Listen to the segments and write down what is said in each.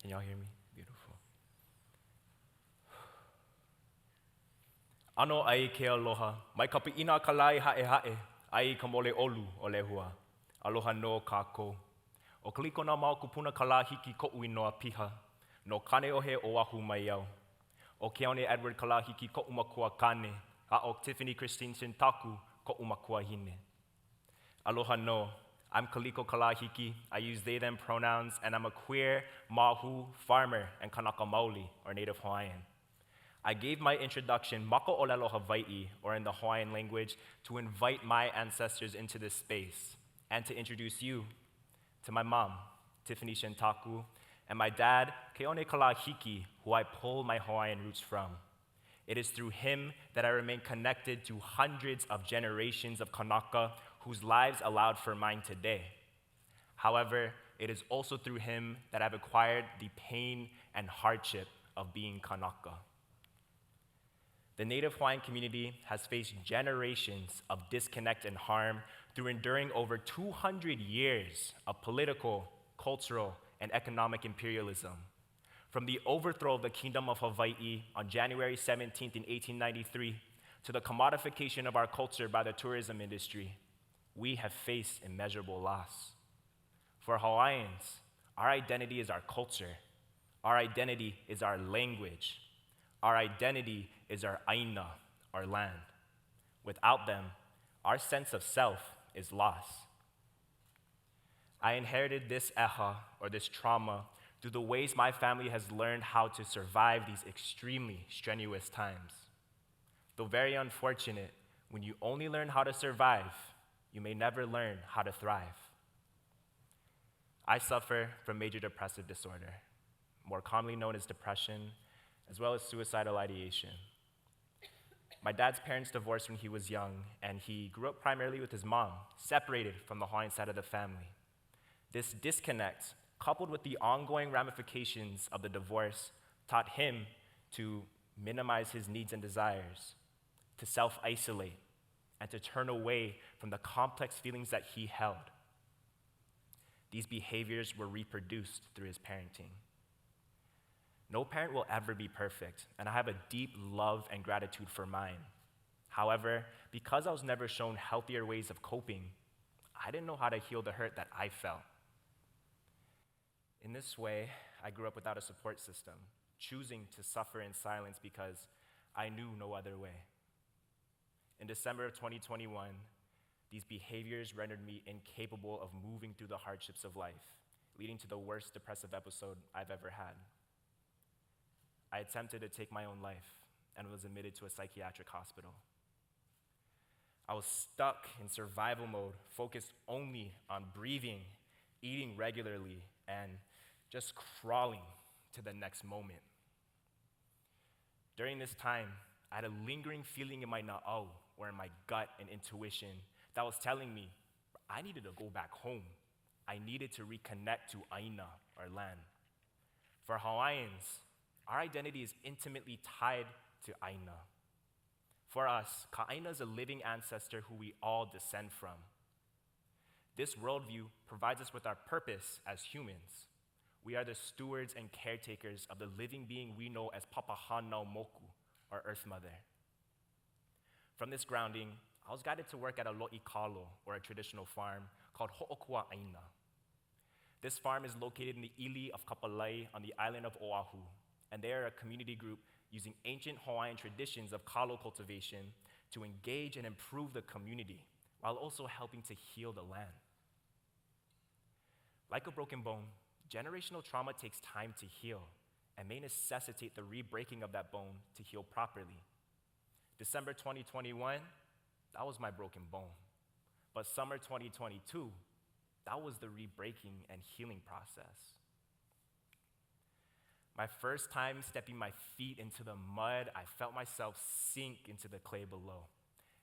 Can y'all hear me? Beautiful. Ano ai ke aloha, mai kapi ina kalai hae hae, ai ka mole olu o lehua. Aloha no kākou. O Kalikoonāmaukūpuna Kalāhiki ko'u inoa piha, no kane o he oahu mai au. O Keone Edward Kalāhiki ko'u makua kane, a o Tiffany Christine Shintaku ko'u makua hine. Aloha no, I'm Kaliko Kalāhiki. I use they, them pronouns, and I'm a queer, mahu, farmer, and Kanaka Maoli, or Native Hawaiian. I gave my introduction, Mako Olelo Hawaii, or in the Hawaiian language, to invite my ancestors into this space, and to introduce you to my mom, Tiffany Shintaku, and my dad, Keone Kalāhiki, who I pull my Hawaiian roots from. It is through him that I remain connected to hundreds of generations of Kanaka whose lives allowed for mine today. However, it is also through him that I've acquired the pain and hardship of being Kanaka. The Native Hawaiian community has faced generations of disconnect and harm through enduring over 200 years of political, cultural, and economic imperialism. From the overthrow of the Kingdom of Hawaii on January 17th in 1893 to the commodification of our culture by the tourism industry, we have faced immeasurable loss. For Hawaiians, our identity is our culture. Our identity is our language. Our identity is our aina, our land. Without them, our sense of self is lost. I inherited this eha, or this trauma, through the ways my family has learned how to survive these extremely strenuous times. Though very unfortunate, when you only learn how to survive, you may never learn how to thrive. I suffer from major depressive disorder, more commonly known as depression, as well as suicidal ideation. My dad's parents divorced when he was young, and he grew up primarily with his mom, separated from the Hawaiian side of the family. This disconnect, coupled with the ongoing ramifications of the divorce, taught him to minimize his needs and desires, to self-isolate, and to turn away from the complex feelings that he held. These behaviors were reproduced through his parenting. No parent will ever be perfect, and I have a deep love and gratitude for mine. However, because I was never shown healthier ways of coping, I didn't know how to heal the hurt that I felt. In this way, I grew up without a support system, choosing to suffer in silence because I knew no other way. In December of 2021, these behaviors rendered me incapable of moving through the hardships of life, leading to the worst depressive episode I've ever had. I attempted to take my own life and was admitted to a psychiatric hospital. I was stuck in survival mode, focused only on breathing, eating regularly, and just crawling to the next moment. During this time, I had a lingering feeling in my na'au, or in my gut and intuition, that was telling me I needed to go back home. I needed to reconnect to aina, our land. For Hawaiians, our identity is intimately tied to aina. For us, ka'aina is a living ancestor who we all descend from. This worldview provides us with our purpose as humans. We are the stewards and caretakers of the living being we know as Papahanaumoku, our Earth Mother. From this grounding, I was guided to work at a lo'i kalo, or a traditional farm, called Ho'okua Aina. This farm is located in the ili of Kapolei on the island of Oahu, and they are a community group using ancient Hawaiian traditions of kalo cultivation to engage and improve the community, while also helping to heal the land. Like a broken bone, generational trauma takes time to heal and may necessitate the re-breaking of that bone to heal properly. December 2021, that was my broken bone. But summer 2022, that was the re-breaking and healing process. My first time stepping my feet into the mud, I felt myself sink into the clay below.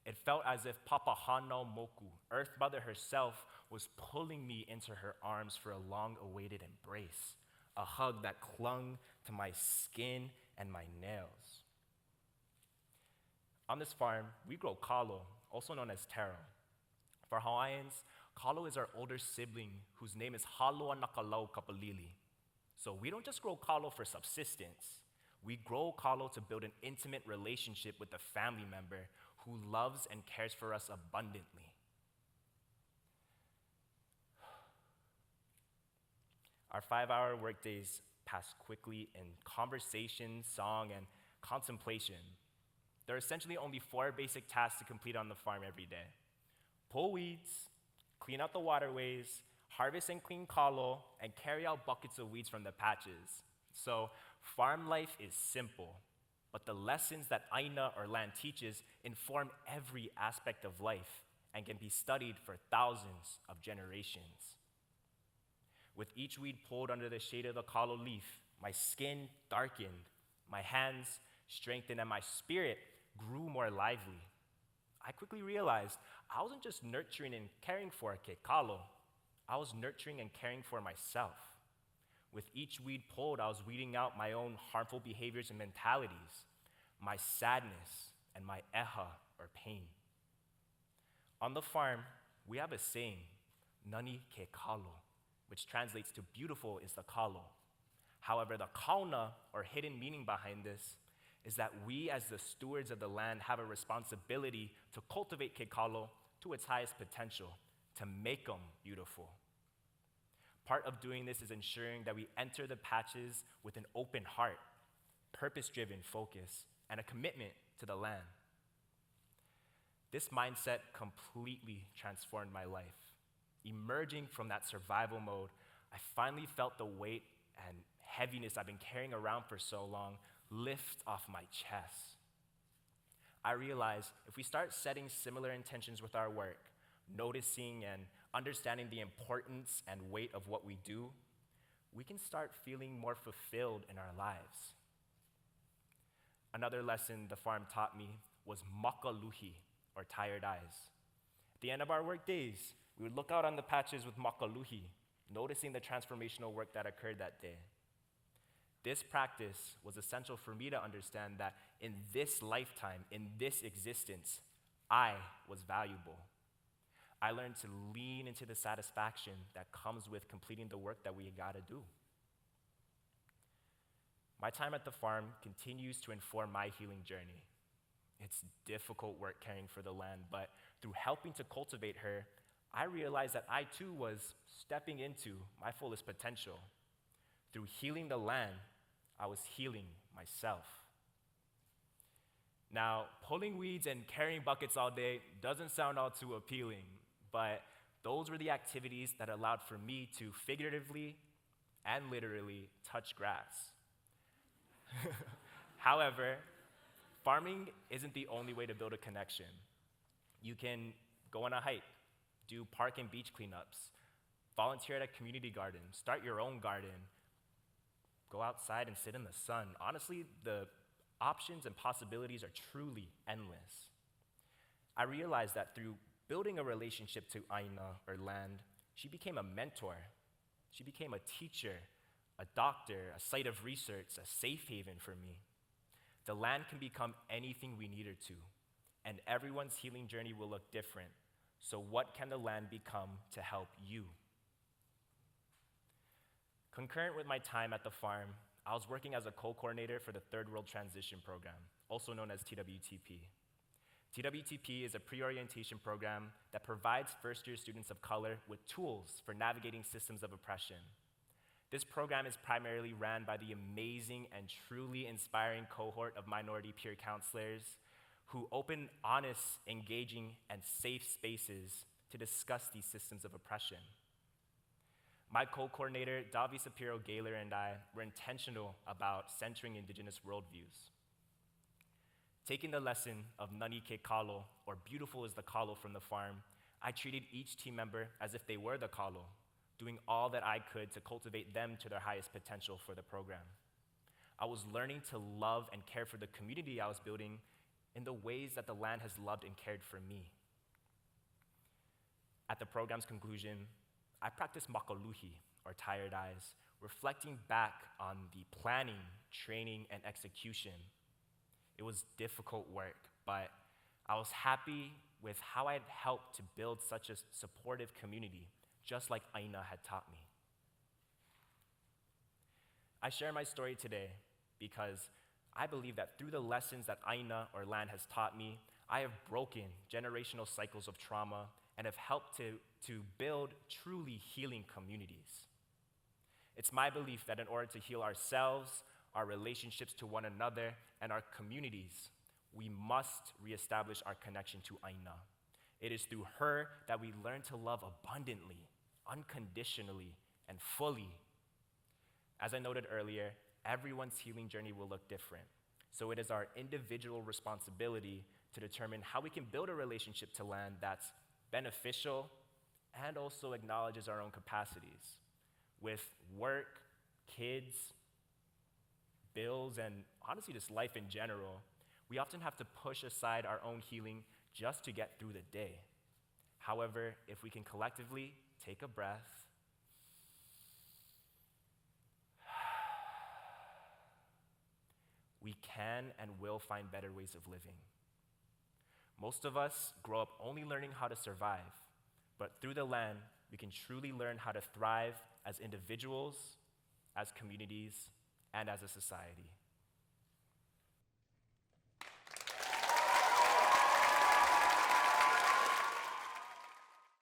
It felt as if Papahanaumoku, Earth Mother herself, was pulling me into her arms for a long-awaited embrace, a hug that clung to my skin and my nails. On this farm, we grow kalo, also known as taro. For Hawaiians, kalo is our older sibling whose name is Haloa Nakalau Kapalili. So we don't just grow kalo for subsistence. We grow kalo to build an intimate relationship with a family member who loves and cares for us abundantly. Our 5-hour workdays pass quickly in conversation, song, and contemplation. There are essentially only 4 basic tasks to complete on the farm every day: pull weeds, clean out the waterways, harvest and clean kalo, and carry out buckets of weeds from the patches. So farm life is simple, but the lessons that Aina, or land, teaches inform every aspect of life and can be studied for thousands of generations. With each weed pulled under the shade of the kalo leaf, my skin darkened, my hands strengthened, and my spirit grew more lively. I quickly realized I wasn't just nurturing and caring for a ke kalo, I was nurturing and caring for myself. With each weed pulled, I was weeding out my own harmful behaviors and mentalities, my sadness, and my eha, or pain. On the farm, we have a saying, nani ke kalo, which translates to beautiful is the kalo. However, the kauna, or hidden meaning behind this, is that we as the stewards of the land have a responsibility to cultivate ke kalo to its highest potential, to make them beautiful. Part of doing this is ensuring that we enter the patches with an open heart, purpose-driven focus, and a commitment to the land. This mindset completely transformed my life. Emerging from that survival mode, I finally felt the weight and heaviness I've been carrying around for so long lift off my chest. I realized if we start setting similar intentions with our work, noticing and understanding the importance and weight of what we do, we can start feeling more fulfilled in our lives. Another lesson the farm taught me was makaluhi, or tired eyes. At the end of our work days, we would look out on the patches with makaluhi, noticing the transformational work that occurred that day. This practice was essential for me to understand that in this lifetime, in this existence, I was valuable. I learned to lean into the satisfaction that comes with completing the work that we gotta do. My time at the farm continues to inform my healing journey. It's difficult work caring for the land, but through helping to cultivate her, I realized that I too was stepping into my fullest potential. Through healing the land, I was healing myself. Now, pulling weeds and carrying buckets all day doesn't sound all too appealing, but those were the activities that allowed for me to figuratively and literally touch grass. However, farming isn't the only way to build a connection. You can go on a hike, do park and beach cleanups, volunteer at a community garden, start your own garden, go outside and sit in the sun. Honestly, the options and possibilities are truly endless. I realized that through building a relationship to Aina, or land, she became a mentor. She became a teacher, a doctor, a site of research, a safe haven for me. The land can become anything we need her to, and everyone's healing journey will look different. So what can the land become to help you? Concurrent with my time at the farm, I was working as a co-coordinator for the Third World Transition Program, also known as TWTP. TWTP is a pre-orientation program that provides first-year students of color with tools for navigating systems of oppression. This program is primarily ran by the amazing and truly inspiring cohort of minority peer counselors who open honest, engaging, and safe spaces to discuss these systems of oppression. My co-coordinator, Davi Sapiro-Gaylor, and I were intentional about centering indigenous worldviews. Taking the lesson of Nani Ke Kalo, or beautiful is the Kalo from the farm, I treated each team member as if they were the Kalo, doing all that I could to cultivate them to their highest potential for the program. I was learning to love and care for the community I was building in the ways that the land has loved and cared for me. At the program's conclusion, I practiced makaluhi, or tired eyes, reflecting back on the planning, training, and execution. It was difficult work, but I was happy with how I had helped to build such a supportive community, just like Aina had taught me. I share my story today because I believe that through the lessons that Aina or land has taught me, I have broken generational cycles of trauma and have helped to build truly healing communities. It's my belief that in order to heal ourselves, our relationships to one another, and our communities, we must reestablish our connection to Aina. It is through her that we learn to love abundantly, unconditionally, and fully. As I noted earlier, everyone's healing journey will look different. So it is our individual responsibility to determine how we can build a relationship to land that's beneficial and also acknowledges our own capacities. With work, kids, bills, and honestly just life in general, we often have to push aside our own healing just to get through the day. However, if we can collectively take a breath, we can and will find better ways of living. Most of us grow up only learning how to survive, but through the land, we can truly learn how to thrive as individuals, as communities, and as a society.